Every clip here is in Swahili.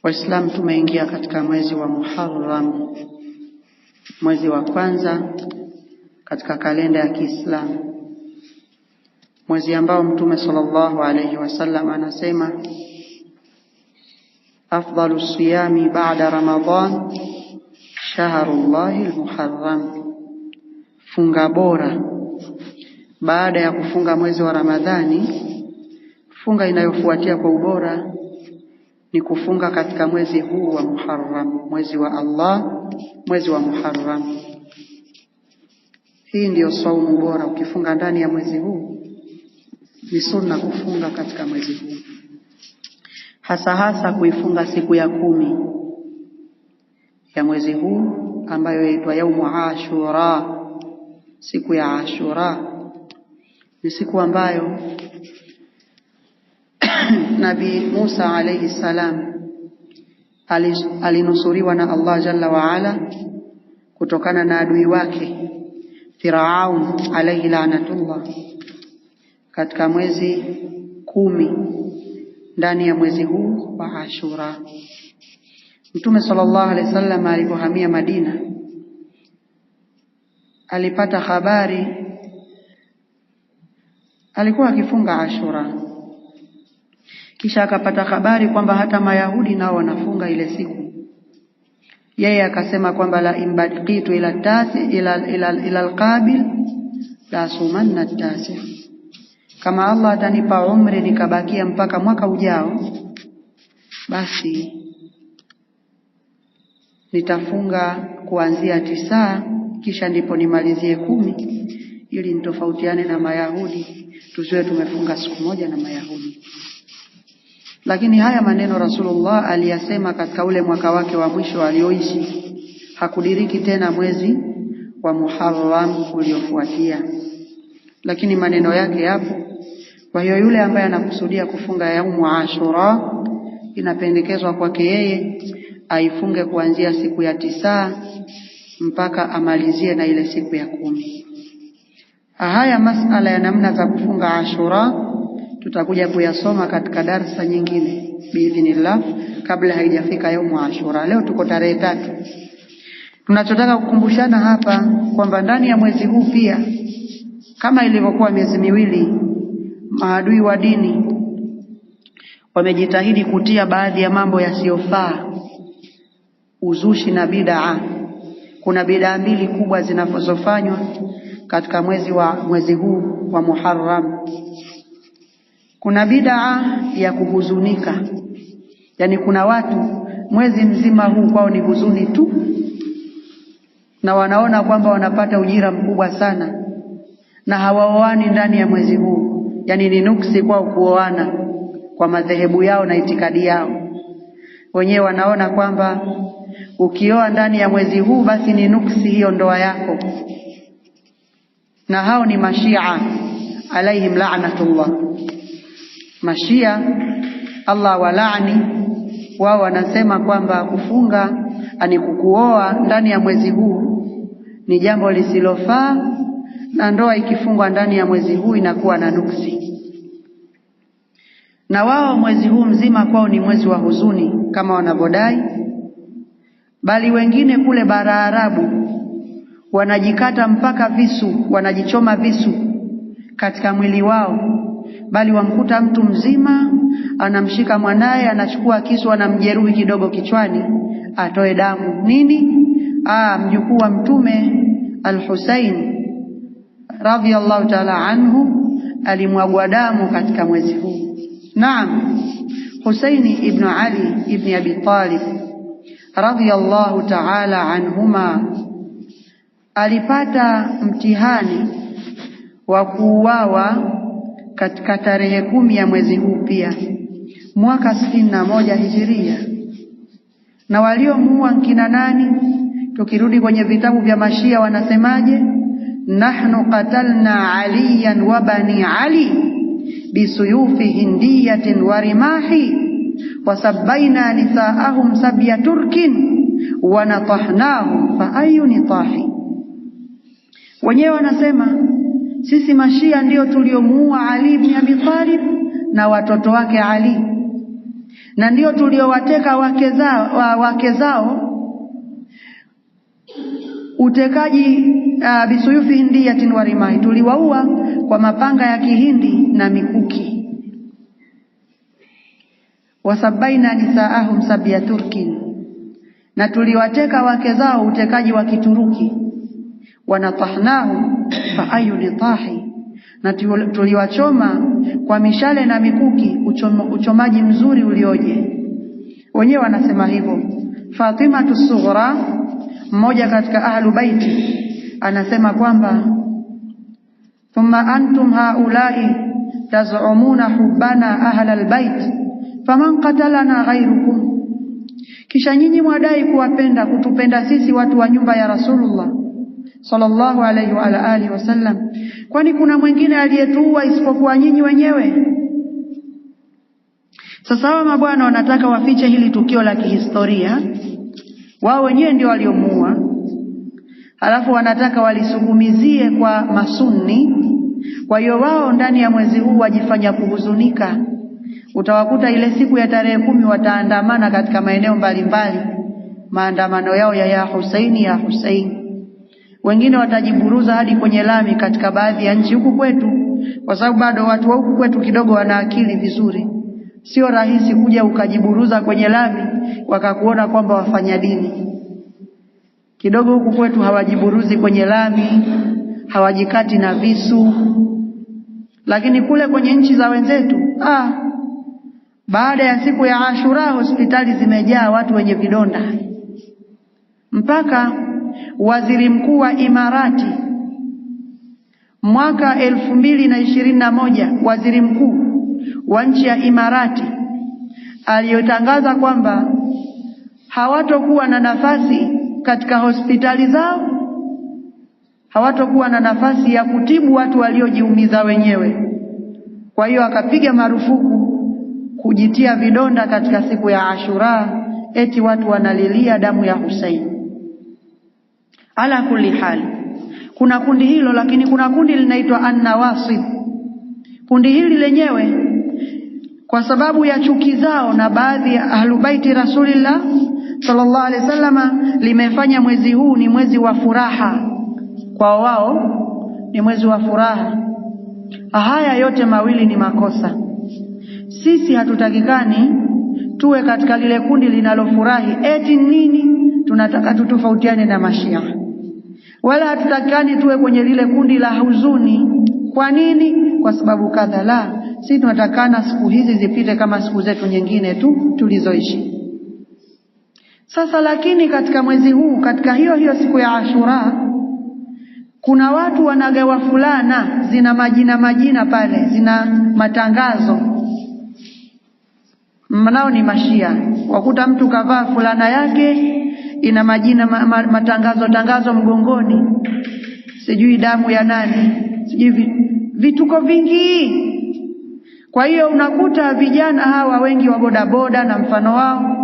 Waislamu tumeingia katika mwezi wa Muharram, mwezi wa kwanza katika kalenda ya Kiislamu, mwezi ambao Mtume sallallahu alayhi wasallam anasema afdalu siyami ba'da Ramadhan shahrullahi al-Muharram, funga bora baada ya kufunga mwezi wa Ramadhani. Funga inayofuatia kwa ubora ni kufunga katika mwezi huu wa Muharram, mwezi wa Allah, mwezi wa Muharram. Hii ndiyo saumu bora. Ukifunga ndani ya mwezi huu, ni sunna kufunga katika mwezi huu, hasa kuifunga siku ya 10 ya mwezi huu ambayo yaitwa yaumu Ashura. Siku ya Ashura ni siku ambayo Nabii Musa alayhi salam alinusuriwa na Allah jalla wa ala kutokana na adui wake Firaun alayhi la'natullah, katika mwezi 10 ndani ya mwezi huu wa Ashura. Mtume sallallahu alayhi wasallam alipohamia Madina alipata habari, alikuwa akifunga Ashura, kisha akapata habari kwamba hata Mayahudi nao wanafunga ile siku. Yeye akasema kwamba la imbadiqitu ila tasi ila alqabil la sumanna tasi, kama Allah atanipa umri nikabakia mpaka mwaka ujao, basi nitafunga kuanzia 9 kisha ndipo nimalizie 10, ili nitofautiane na Mayahudi, tusiwe tumefunga siku moja na Mayahudi. Lakini haya maneno Rasulullah aliyasema katika ule mwaka wake wa mwisho alioishi. Hakudiriki tena mwezi wa Muharram uliofuatia, lakini maneno yake yapo. Kwa hiyo yule ambaye anakusudia kufunga yaumu Ashura, inapendekezwa kwake yeye aifunge kuanzia siku ya 9 mpaka amalizie na ile siku ya 10. Haya masala ya namna za kufunga Ashura tutakuja kuyasoma katika darasa nyingine biidhnillah, kabla haijafika yaumu Ashura. Leo tuko tarehe 3. Tunachotaka kukumbushana hapa kwamba ndani ya mwezi huu pia, kama ilivyokuwa miezi miwili, maadui wa dini wamejitahidi kutia baadhi ya mambo yasiyofaa, uzushi na bid'a. Kuna bid'a 2 kubwa zinazofanywa katika mwezi huu wa Muharram. Kuna bid'a ya kuhuzunika, yani kuna watu mwezi mzima huu kwao ni huzuni tu, na wanaona kwamba wanapata ujira mkubwa sana, na hawaoani ndani ya mwezi huu. Yani ni nuksi kwao kuoana kwa madhehebu yao na itikadi yao. Wenyewe wanaona kwamba ukioa ndani ya mwezi huu basi ni nuksi hiyo ndoa yako. Na hao ni Mashia alaihim la'natullah. Mashia Allah walaani, wao wanasema kwamba kufunga ani kukuoa ndani ya mwezi huu ni jambo lisilofaa, na ndoa ikifungwa ndani ya mwezi huu inakuwa na nuksi. Na wao mwezi huu mzima kwao ni mwezi wa huzuni kama wanavyodai, bali wengine kule bara Arabu wanajikata mpaka visu, wanajichoma visu katika mwili wao, bali wamkuta mtu mzima anamshika mwanae, anachukua kisu, anamjeruhi kidogo kichwani atoe damu. Nini? Mjukuu wa Mtume Al-Husayn radhiyallahu ta'ala anhu alimwagwa damu katika mwezi huu. Naam, Husaini ibn Ali ibn Abi Talib radhiyallahu ta'ala anhuma alipata mtihani wa kuuawa katika tarehe 10 ya mwezi huu pia, mwaka 61 Hijiria. Na waliomuua nkina nani? Tukirudi kwenye vitabu vya Mashia wanasemaje? Nahnu qatalna aliyan wa bani ali bisuyufi hindiyatin wa rimahi wasabbaina nisaahum sabya turkin wa natahnahum fa ayu nitahi. Wenyewe wanasema sisi Mashia ndio tuliomuua Ali ibn Abi Talib na watoto wake Ali, na ndio tuliowateka wake zao utekaji bisuyufi hindiyatin wa rimai, tuliwaua kwa mapanga ya Kihindi na mikuki. Wasabaina nisaahum sabya turkin, na tuliwateka wake zao utekaji wa Kituruki. Wanatahnahu fa ayunitahi, na tuliwachoma kwa mishale na mikuki, uchomaji mzuri ulioje. Wenyewe wanasema hivyo. Fatima Tusughra, mmoja katika ahlu baiti, anasema kwamba thumma antum haulai taz'umuna hubbana ahla albayt faman qatalana ghayrukum, kisha nyinyi mwadai kutupenda sisi watu wa nyumba ya Rasulullah sallallahu alayhi wa alihi wasallam, kwani kuna mwingine aliyetuua isipokuwa nyinyi wenyewe? Sasa hawa mabwana wanataka wafiche hili tukio la kihistoria, wao wenyewe ndio waliomuua, halafu wanataka walisukumizie kwa masunni. Kwa hiyo wao ndani ya mwezi huu wajifanya kuhuzunika. Utawakuta ile siku ya tarehe 10 wataandamana katika maeneo mbalimbali, maandamano yao ya Husaini ya Husaini. Wengine watajiburuza hadi kwenye lami katika baadhi ya nchi huku kwetu, kwa sababu bado watu wa huku kwetu kidogo wana akili vizuri. Sio rahisi kuja ukajiburuza kwenye lami wakakuona kwamba wafanya dini. Kidogo huku kwetu hawajiburuzi kwenye lami, hawajikati na visu. Lakini kule kwenye nchi za wenzetu, baada ya siku ya Ashura hospitali zimejaa watu wenye vidonda. Mpaka waziri mkuu wa Imarati mwaka 2021, waziri mkuu wa nchi ya Imarati aliyotangaza kwamba hawatokuwa na nafasi katika hospitali zao, hawatokuwa na nafasi ya kutibu watu waliojiumiza wenyewe. Kwa hiyo akapiga marufuku kujitia vidonda katika siku ya Ashura, eti watu wanalilia damu ya Husaini. Ala kulli hali, kuna kundi hilo, lakini kuna kundi linaitwa An-Nawasib. Kundi hili lenyewe kwa sababu ya chuki zao na baadhi ya ahlubaiti Rasulillah sallallahu alaihi wasallam limefanya mwezi huu ni mwezi wa furaha. Kwa wao ni mwezi wa furaha. Haya yote mawili ni makosa. Sisi hatutakikani tuwe katika lile kundi linalofurahi eti nini, tunataka tutofautiane na Mashia. Wala hatutakikani tuwe kwenye lile kundi la huzuni. Kwa nini? Kwa sababu kadha. La, sisi tunatakana siku hizi zipite kama siku zetu nyingine tu tulizoishi. Sasa lakini katika mwezi huu, katika hiyo siku ya Ashura, kuna watu wanagawa fulana zina majina pale, zina matangazo. Mnao ni Mashia. Wakuta mtu kavaa fulana yake ina majina tangazo mgongoni, sijui damu ya nani, sijui vituko vingi. Kwa hiyo unakuta vijana hawa wengi wa bodaboda na mfano wao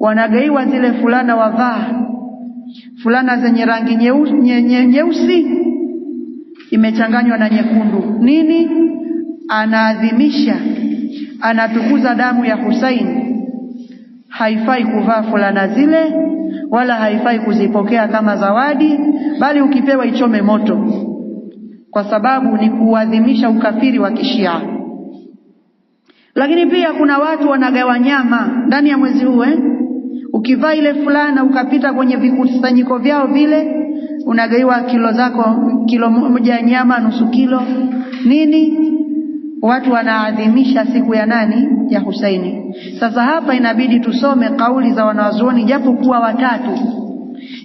wanagaiwa zile fulana, wavaa fulana zenye rangi nyeusi imechanganywa na nyekundu. Nini? Anaadhimisha, anatukuza damu ya Husaini. Haifai kuvaa fulana zile, wala haifai kuzipokea kama zawadi, bali ukipewa ichome moto, kwa sababu ni kuadhimisha ukafiri wa Kishia. Lakini pia kuna watu wanagawa nyama ndani ya mwezi huu. Ukivaa ile fulana ukapita kwenye vikusanyiko vyao vile, unagaiwa kilo moja ya nyama, nusu kilo. Nini? Watu wanaadhimisha siku ya nani? Ya Husaini. Sasa hapa inabidi tusome kauli za wanazuoni japo kuwa watatu.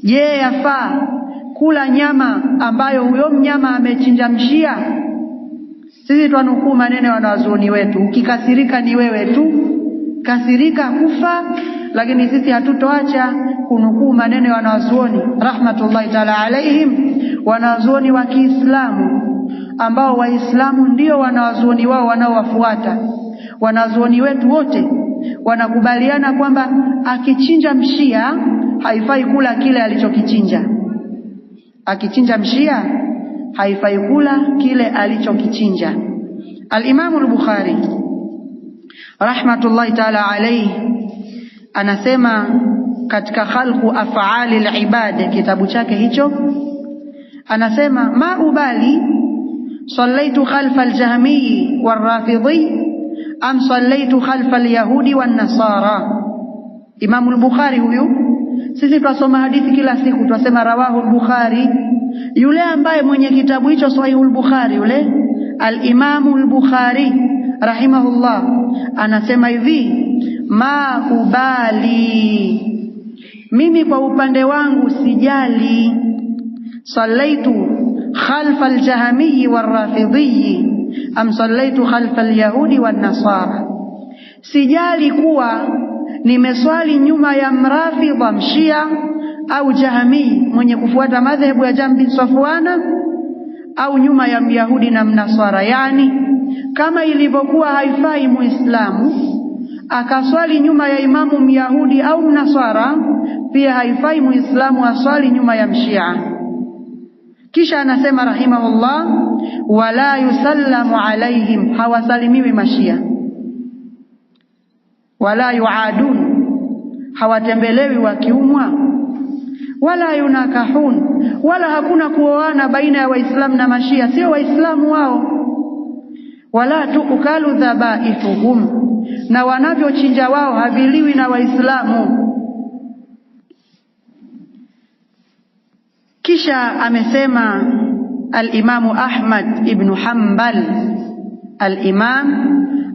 Je, yafaa kula nyama ambayo huyo mnyama amechinja Mshia? Sisi twanukuu maneno ya wanazuoni wetu. Ukikasirika ni wewe tu, kasirika kufa, lakini sisi hatutoacha kunukuu maneno ya wanazuoni rahmatullahi ta'ala alaihim, wanazuoni wa Kiislamu ambao Waislamu ndio wanazuoni wao wanaowafuata. Wanazuoni wetu wote wanakubaliana kwamba akichinja Mshia haifai kula kile alichokichinja. Akichinja Mshia haifai kula kile alichokichinja. Al-Imam al-Bukhari rahmatullahi ta'ala alayhi anasema katika khalqu af'ali al-ibad, kitabu chake hicho, anasema ma ubali sallaitu khalfa al-jahmi war-rafidhi am sallaitu khalfa al-yahudi wan-nasara. Imam al-Bukhari huyu, sisi twasoma hadithi kila siku, twasema rawahu al-Bukhari. Yule ambaye mwenye kitabu hicho Sahihul Bukhari, yule al-Imam al-Bukhari rahimahullah, anasema hivi, ma ubali, mimi kwa upande wangu sijali, sallaitu khalfa al-jahmi war-rafidhi am sallaitu khalfa al-yahudi wan-nasara, sijali kuwa nimeswali nyuma ya mrafidha mshia au jahmi mwenye kufuata madhehebu ya Jahm bin Safwana, au nyuma ya myahudi na mnaswara. Yani kama ilivyokuwa haifai muislamu akaswali nyuma ya imamu myahudi au mnaswara, pia haifai muislamu aswali nyuma ya mshia. Kisha anasema rahimahullah, wala yusallamu alaihim, hawasalimiwi mashia, wala yuadun, hawatembelewi wakiumwa, wala yunakahun, wala hakuna kuoana baina ya waislamu na mashia, sio waislamu wao, wala tuukalu dhabaifuhum, na wanavyochinja wao haviliwi na waislamu. Kisha amesema al-Imamu Ahmad ibn Hanbal, al-Imam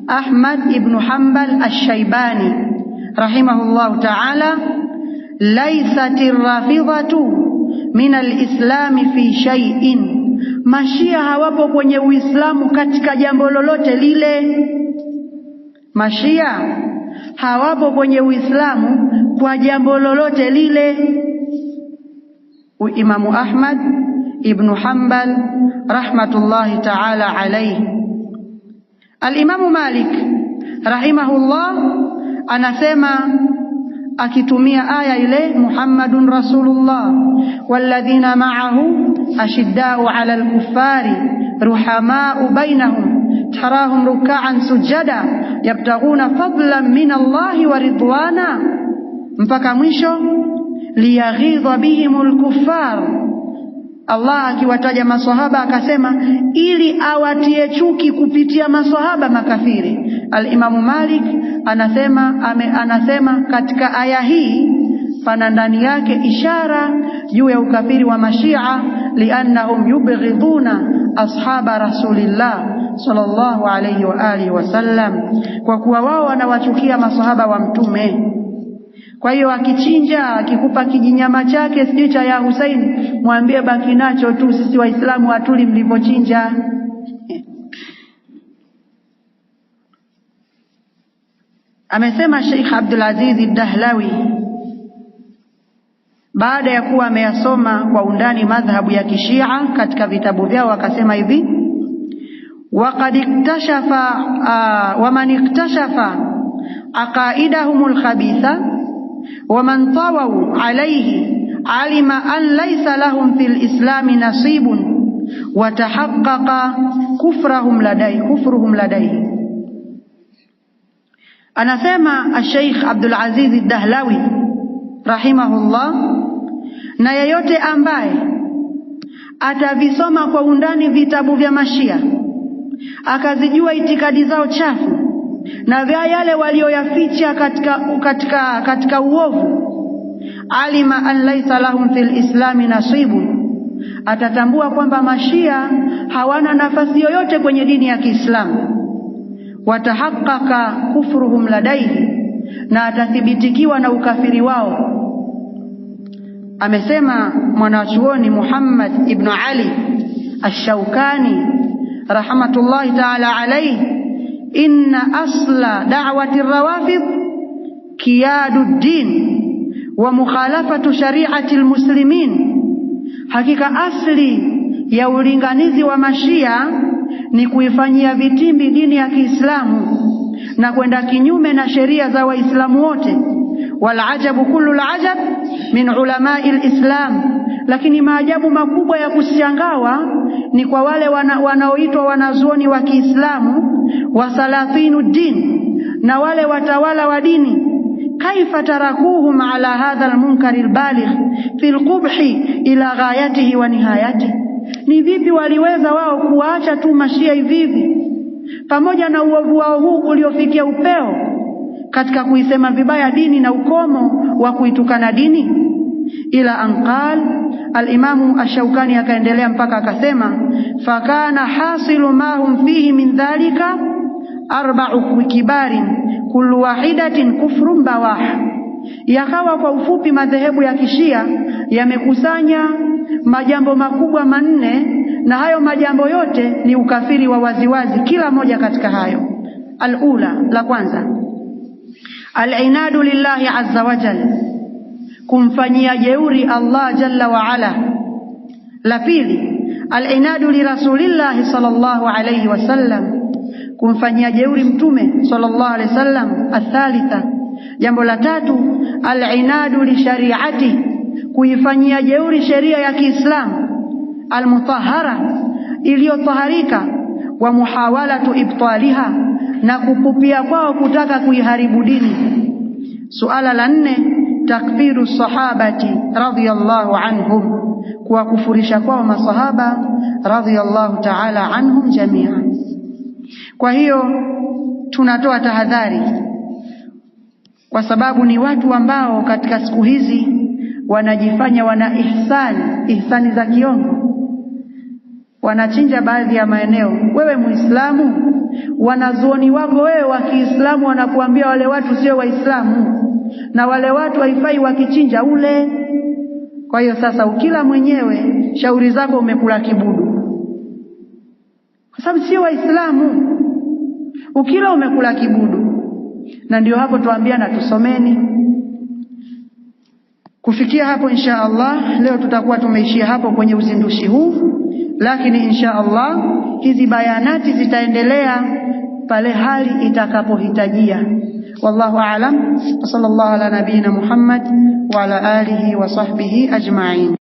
Ahmad ibn Hanbal ash-Shaybani rahimahullah ta'ala, laisatir rafidhatu min al-islami fi shay'in, mashia hawapo kwenye Uislamu katika jambo lolote lile. Mashia hawapo kwenye Uislamu kwa jambo lolote lile. Imamu Ahmad ibn Hanbal rahmatullahi ta'ala alayhi. Al-Imamu Malik rahimahullah anasema akitumia aya ile, Muhammadun Rasulullah walladhina ma'ahu ashidda'u 'alal kuffari ruhama'u bainahum tarahum ruk'an sujada yabtaghuna fadlan min Allahi wa ridwana, mpaka mwisho, liyaghidha bihimul kuffar. Allah akiwataja maswahaba akasema ili awatie chuki kupitia maswahaba makafiri. Al-Imamu Malik anasema katika aya hii pana ndani yake ishara juu ya ukafiri wa mashia, liannahum yubghiduna ashaba rasulillah sallallahu alayhi wa alihi wasallam, kwa kuwa wao wanawachukia maswahaba wa mtume. Kwa hiyo akichinja, akikupa kijinyama chake sijui cha ya Hussein, mwambie baki nacho tu, sisi waislamu hatuli mlivochinja. Amesema Sheikh Abdul Aziz ad-Dahlawi baada ya kuwa ameyasoma kwa undani madhhabu ya Kishia katika vitabu vyao, akasema hivi, waqad iktashafa wa man iktashafa aqaidahumul khabitha wa man tawaw alayhi alima an laysa lahum fil islami nasibun wa tahaqqaqa kufruhum ladayhi. Anasema Sheikh Abdul Aziz ad-Dahlawi rahimahullah, na yeyote ambaye atavisoma kwa undani vitabu vya mashia akazijua itikadi zao chafu na vya yale walioyaficha katika uovu, alima an laysa lahum fil islami nasibun, atatambua kwamba mashia hawana nafasi yoyote kwenye dini ya Kiislamu. Watahaqqaqa kufruhum ladaihi, na atathibitikiwa na ukafiri wao. Amesema mwanachuoni Muhammad ibn Ali ash-Shawkani rahmatullahi ta'ala alayhi, inna asla da'wati ar-rawafid qiyadu ad-din wa mukhalafatu shari'ati al-muslimin, hakika asli ya ulinganizi wa mashia ni kuifanyia vitimbi dini ya Kiislamu na kwenda kinyume na sheria za waislamu wote. Wal ajabu kullu al-ajab min ulamai al-islam, lakini maajabu makubwa ya kushangawa ni kwa wale wanaoitwa wanazuoni wa Kiislamu, wa salatinu din, na wale watawala wa dini, kaifa tarakuhum ala hadha almunkari albaligh fi alqubhi ila ghayatihi wa nihayatihi, ni vipi waliweza wao kuacha tu mashia hivi pamoja na uovu wao huu uliofikia upeo katika kuisema vibaya dini na ukomo wa kuitukana dini. Ila anqal al-Imamu Ash-Shawkani akaendelea mpaka akasema, fakana hasilu ma hum fihi min dhalika arba'u kibarin kullu wahidatin kufrun bawah. Yakawa kwa ufupi madhehebu ya kishia yamekusanya majambo makubwa manne, na hayo majambo yote ni ukafiri wa waziwazi kila moja katika hayo. Al-ula, la kwanza, al-inadu lillahi azza wa jalla, kumfanyia jeuri Allah jalla wa ala. La pili, al-inadu li rasulillahi sallallahu alayhi wasallam, kumfanyia jeuri mtume sallallahu alayhi wasallam. Athalitha, jambo la tatu, al-inadu li shari'ati, kuifanyia jeuri sheria ya Kiislamu al-mutahhara, iliyotaharika, wa muhawalatu ibtaliha, na kupupia kwao kutaka kuiharibu dini. Suala la nne, takfiru sahabati radhiyallahu anhum, kuwakufurisha kwao masahaba radhiyallahu ta'ala anhum jami'an. Kwa hiyo tunatoa tahadhari, kwa sababu ni watu ambao katika siku hizi wanajifanya wana ihsani za kiongo. Wanachinja baadhi ya maeneo. Wewe Muislamu, wanazuoni wako wewe wa Kiislamu wanakuambia wale watu sio Waislamu, na wale watu haifai wakichinja ule. Kwa hiyo sasa ukila mwenyewe shauri zako umekula kibudu, kwa sababu sio Waislamu. Ukila umekula kibudu. Na ndio hapo tuambiana tusomeni. Kufikia hapo insha Allah leo tutakuwa tumeishia hapo kwenye uzindushi huu, lakini insha Allah hizi bayanati zitaendelea pale hali itakapohitajia. Wallahu a'lam. Sallallahu ala nabiyina Muhammad wa ala alihi wa sahbihi ajma'in.